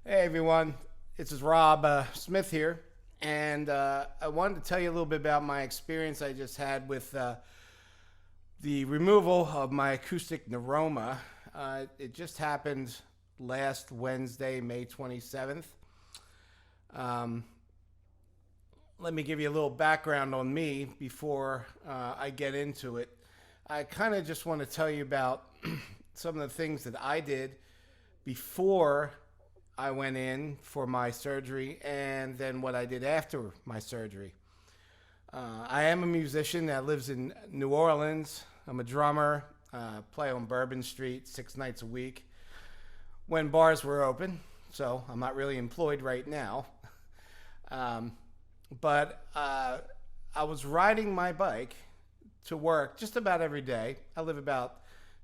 Hey everyone, this is Rob Smith here, and I wanted to tell you a little bit about my experience I just had with the removal of my acoustic neuroma. It just happened last Wednesday, May 27th. Um, Let me give you a little background on me before I get into it. I kind of just want to tell you about some of the things that I did before I went in for my surgery and then what I did after my surgery. I am a musician that lives in New Orleans. I'm a drummer, play on Bourbon Street 6 nights a week when bars were open, so I'm not really employed right now. But I was riding my bike to work just about every day. I live about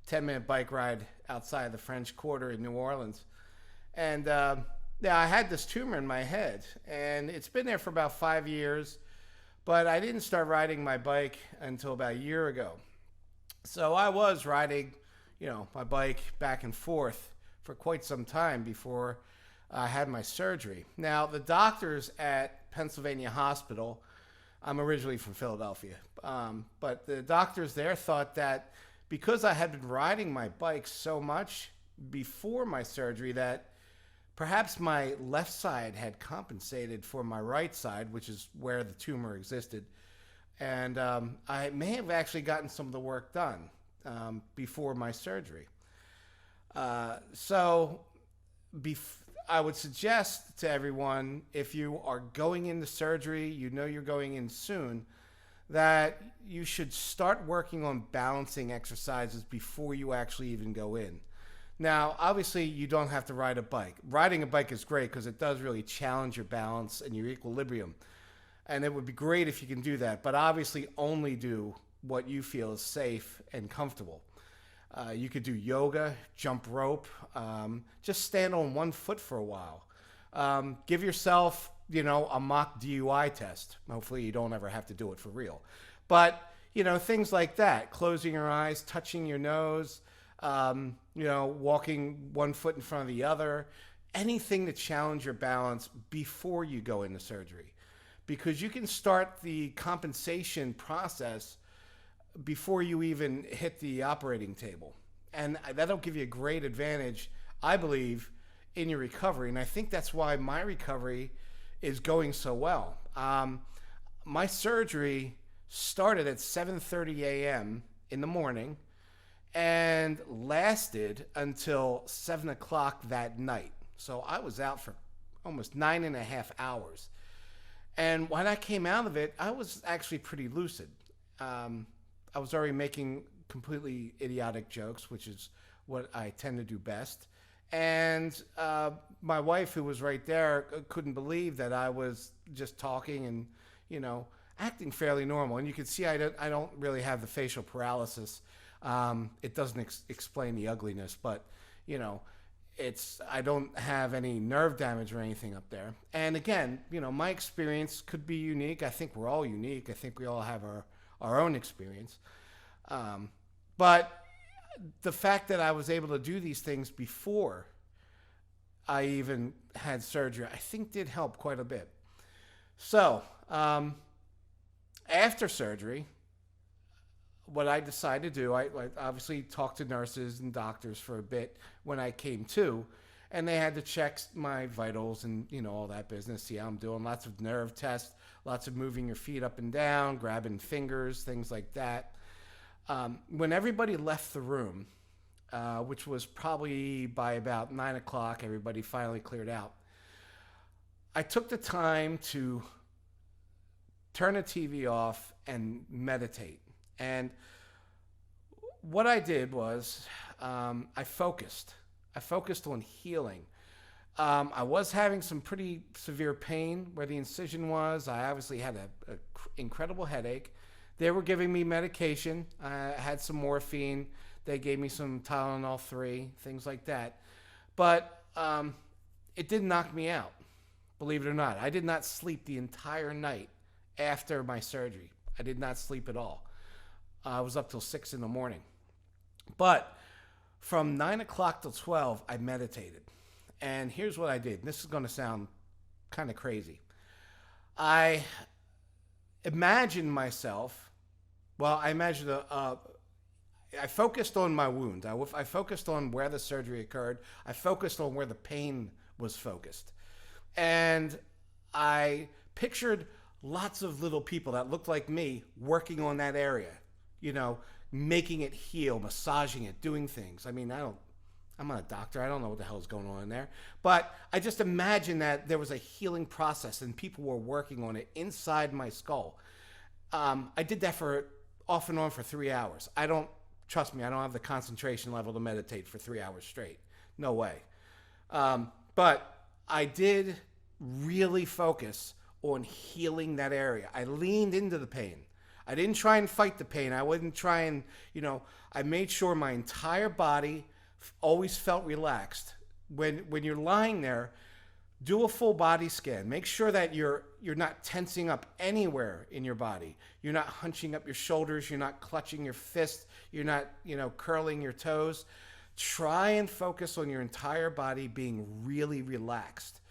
10-minute bike ride outside the French Quarter in New Orleans. And yeah, I had this tumor in my head, and it's been there for about 5 years, but I didn't start riding my bike until about a year ago. So I was riding, my bike back and forth for quite some time before I had my surgery. Now, the doctors at Pennsylvania Hospital, I'm originally from Philadelphia, but the doctors there thought that because I had been riding my bike so much before my surgery that perhaps my left side had compensated for my right side, which is where the tumor existed. And I may have actually gotten some of the work done before my surgery. So I would suggest to everyone, if you are going into surgery, you're going in soon, that you should start working on balancing exercises before you actually even go in. Now, obviously, you don't have to ride a bike. Riding a bike is great because it does really challenge your balance and your equilibrium. And it would be great if you can do that, but obviously only do what you feel is safe and comfortable. You could do yoga, jump rope, just stand on one foot for a while. Give yourself, a mock DUI test. Hopefully you don't ever have to do it for real. But, things like that, closing your eyes, touching your nose, walking one foot in front of the other, anything to challenge your balance before you go into surgery. Because you can start the compensation process before you even hit the operating table. And that'll give you a great advantage, I believe, in your recovery. And I think that's why my recovery is going so well. My surgery started at 7:30 a.m. in the morning and lasted until 7 o'clock that night. So I was out for almost 9.5 hours. And when I came out of it, I was actually pretty lucid. I was already making completely idiotic jokes, which is what I tend to do best. And my wife, who was right there, couldn't believe that I was just talking and, acting fairly normal. And you can see I don't really have the facial paralysis. It doesn't explain the ugliness, but, I don't have any nerve damage or anything up there. And again, my experience could be unique. I think we're all unique. I think we all have our own experience. But the fact that I was able to do these things before I even had surgery, I think did help quite a bit. So, after surgery, what I decided to do, I obviously talked to nurses and doctors for a bit when I came to, and they had to check my vitals and, all that business, see how I'm doing. Lots of nerve tests, lots of moving your feet up and down, grabbing fingers, things like that. When everybody left the room, which was probably by about 9 o'clock, everybody finally cleared out. I took the time to turn the TV off and meditate. And what I did was I focused on healing. I was having some pretty severe pain where the incision was. I obviously had an incredible headache. They were giving me medication. I had some morphine. They gave me some Tylenol 3, things like that. But it didn't knock me out, believe it or not. I did not sleep the entire night after my surgery. I did not sleep at all. I was up till 6 in the morning. But from 9 o'clock till 12, I meditated. And here's what I did. This is going to sound kind of crazy. I imagined myself, well, I imagined I focused on my wound. I focused on where the surgery occurred. I focused on where the pain was focused. And I pictured lots of little people that looked like me working on that area, you know, making it heal, massaging it, doing things. I mean, I'm not a doctor. I don't know what the hell is going on in there. But I just imagined that there was a healing process and people were working on it inside my skull. I did that for off and on for 3 hours. Trust me, I don't have the concentration level to meditate for 3 hours straight. No way. But I did really focus on healing that area. I leaned into the pain. I didn't try and fight the pain. I wouldn't try and, I made sure my entire body always felt relaxed. When you're lying there, do a full body scan. Make sure that you're not tensing up anywhere in your body. You're not hunching up your shoulders. You're not clutching your fists. You're not, curling your toes. Try and focus on your entire body being really relaxed.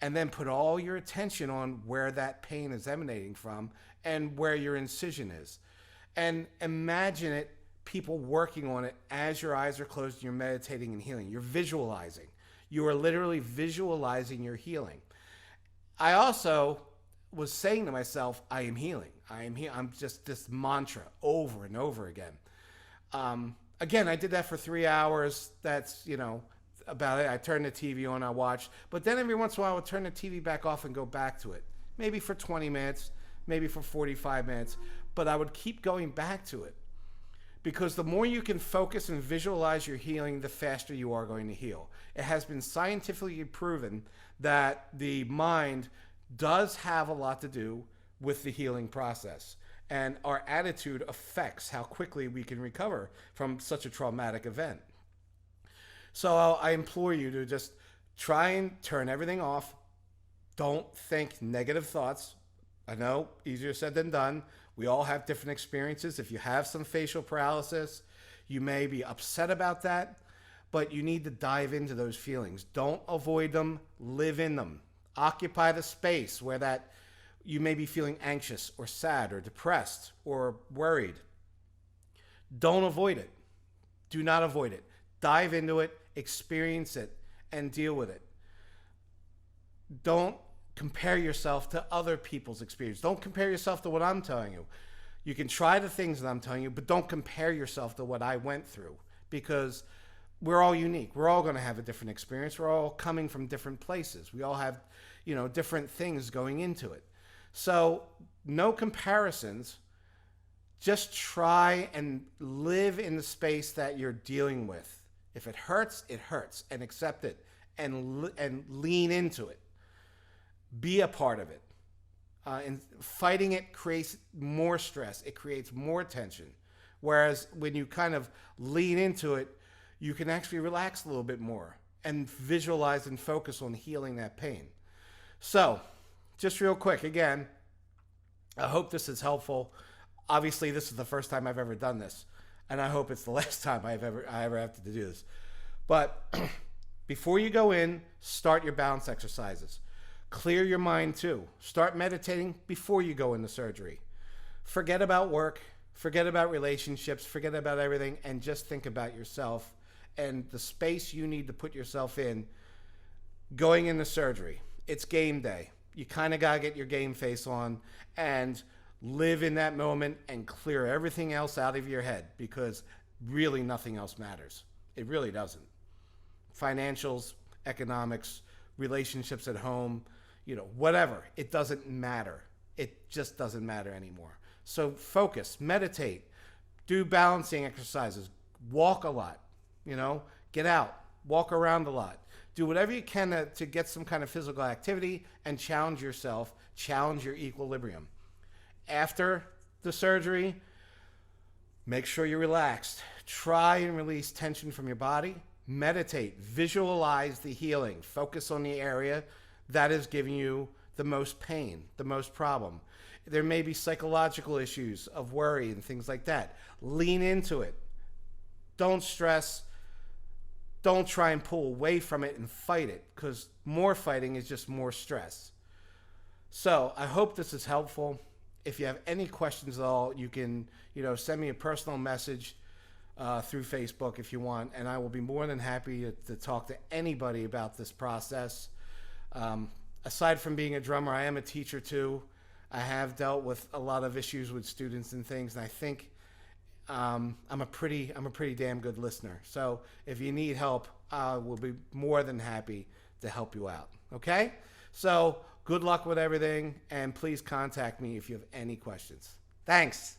And then put all your attention on where that pain is emanating from and where your incision is. And imagine it, people working on it as your eyes are closed and you're meditating and healing. You're visualizing. You are literally visualizing your healing. I also was saying to myself, I am healing. I am healing. I'm just this mantra over and over again. Again, I did that for 3 hours. That's, about it. I turned the TV on, I watched. But then every once in a while, I would turn the TV back off and go back to it. Maybe for 20 minutes, maybe for 45 minutes. But I would keep going back to it. Because the more you can focus and visualize your healing, the faster you are going to heal. It has been scientifically proven that the mind does have a lot to do with the healing process. And our attitude affects how quickly we can recover from such a traumatic event. So I implore you to just try and turn everything off. Don't think negative thoughts. I know, easier said than done. We all have different experiences. If you have some facial paralysis, you may be upset about that, but you need to dive into those feelings. Don't avoid them, live in them. Occupy the space where that you may be feeling anxious or sad or depressed or worried. Don't avoid it. Do not avoid it. Dive into it, experience it, and deal with it. Don't compare yourself to other people's experience. Don't compare yourself to what I'm telling you. You can try the things that I'm telling you, but don't compare yourself to what I went through, because we're all unique. We're all going to have a different experience. We're all coming from different places. We all have, different things going into it. So no comparisons. Just try and live in the space that you're dealing with. If it hurts, and accept it and lean into it. Be a part of it. And fighting it creates more stress. It creates more tension. Whereas when you kind of lean into it, you can actually relax a little bit more and visualize and focus on healing that pain. So, just real quick, again, I hope this is helpful. Obviously, this is the first time I've ever done this, and I hope it's the last time I ever have to do this. But before you go in, start your balance exercises. Clear your mind too. Start meditating before you go into surgery. Forget about work, forget about relationships, forget about everything, and just think about yourself and the space you need to put yourself in going into surgery. It's game day. You kind of got to get your game face on and live in that moment and clear everything else out of your head, because really nothing else matters. It really doesn't. Financials, economics, relationships at home, whatever. It doesn't matter. It just doesn't matter anymore. So focus, meditate, do balancing exercises, walk a lot, get out, walk around a lot. Do whatever you can to get some kind of physical activity and challenge yourself, challenge your equilibrium. After the surgery, make sure you're relaxed. Try and release tension from your body. Meditate, visualize the healing. Focus on the area that is giving you the most pain, the most problem. There may be psychological issues of worry and things like that. Lean into it. Don't stress. don't try and pull away from it and fight it, because more fighting is just more stress. So I hope this is helpful. If you have any questions at all, you can, send me a personal message through Facebook if you want, and I will be more than happy to talk to anybody about this process. Aside from being a drummer, I am a teacher too. I have dealt with a lot of issues with students and things, and I think I'm a pretty damn good listener. So if you need help, I will be more than happy to help you out. Okay? So good luck with everything, and please contact me if you have any questions. Thanks.